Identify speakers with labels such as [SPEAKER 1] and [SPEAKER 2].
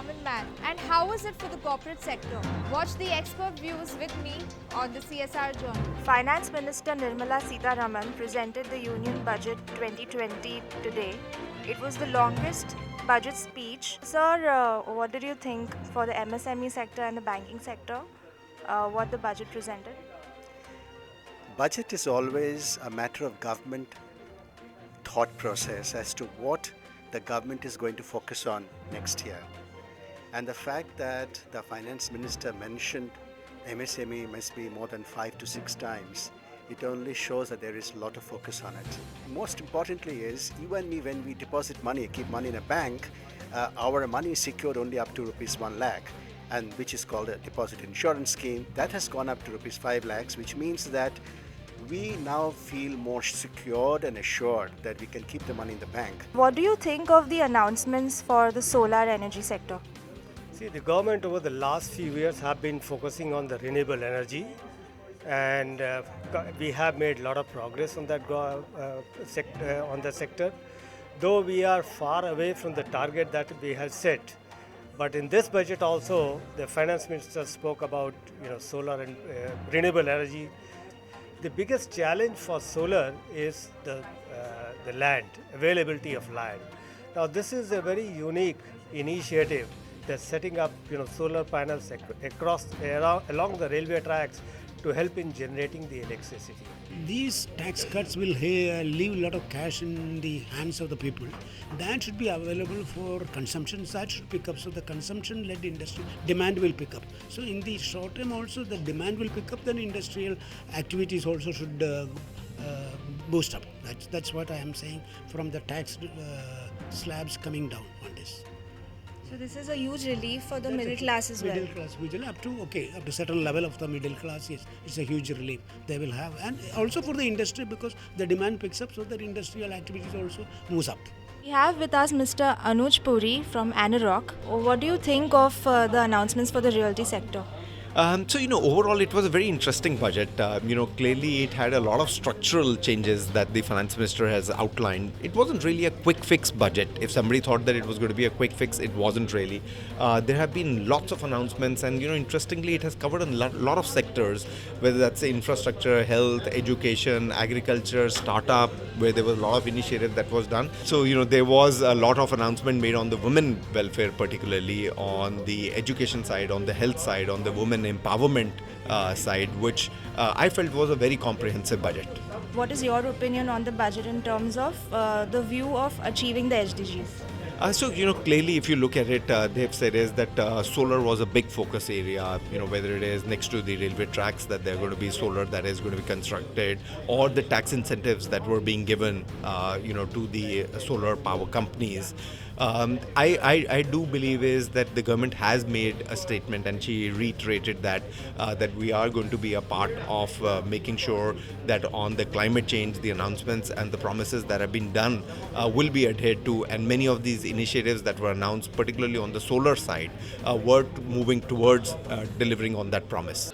[SPEAKER 1] common man? And how is it for the corporate sector? Watch the expert views with me on the CSR Journal.
[SPEAKER 2] Finance Minister Nirmala Sitharaman presented the Union Budget 2020 today. It was the longest budget speech. Sir, what did you think for the MSME sector and the banking sector? What the budget presented?
[SPEAKER 3] Budget is always a matter of government thought process as to what the government is going to focus on next year. And the fact that the finance minister mentioned MSME must be more than 5 to 6 times, it only shows that there is a lot of focus on it. Most importantly is, you and me, when we deposit money, keep money in a bank, our money is secured only up to rupees 1 lakh, and which is called a deposit insurance scheme. That has gone up to rupees 5 lakhs, which means that we now feel more secured and assured that we can keep the money in the bank.
[SPEAKER 2] What do you think of the announcements for the solar energy sector?
[SPEAKER 4] See, the government over the last few years have been focusing on the renewable energy, and we have made a lot of progress on that sector. Though we are far away from the target that we have set, but in this budget also, the finance minister spoke about solar and renewable energy. The biggest challenge for solar is the land, availability of land. Now, this is a very unique initiative that's setting up solar panels along the railway tracks to help in generating the electricity.
[SPEAKER 5] These tax cuts will leave a lot of cash in the hands of the people. That should be available for consumption. That should pick up. So the consumption-led industry demand will pick up. So in the short term also the demand will pick up. Then industrial activities also should boost up. That's what I am saying from the tax slabs coming down on this.
[SPEAKER 2] So this is a huge relief for the middle class as well.
[SPEAKER 5] Middle class, up to certain level of the middle class, yes, it's a huge relief they will have, and also for the industry because the demand picks up, so that industrial activities also moves up.
[SPEAKER 2] We have with us Mr. Anuj Puri from Anirok. What do you think of the announcements for the realty sector?
[SPEAKER 6] Overall it was a very interesting budget. Clearly it had a lot of structural changes that the finance minister has outlined. It wasn't really a quick fix budget. If somebody thought that it was going to be a quick fix, it wasn't really. There have been lots of announcements, and interestingly it has covered a lot of sectors, whether that's infrastructure, health, education, agriculture, startup, where there was a lot of initiative that was done. So there was a lot of announcement made on the women welfare, particularly on the education side, on the health side, on the women empowerment side, which I felt was a very comprehensive budget.
[SPEAKER 2] What is your opinion on the budget in terms of the view of achieving the SDGs?
[SPEAKER 6] Clearly if you look at it, they've said is that solar was a big focus area, whether it is next to the railway tracks that they're going to be solar that is going to be constructed, or the tax incentives that were being given, to the solar power companies. I do believe is that the government has made a statement, and she reiterated that we are going to be a part of making sure that on the climate change, the announcements and the promises that have been done will be adhered to, and many of these initiatives that were announced, particularly on the solar side, were moving towards delivering on that promise.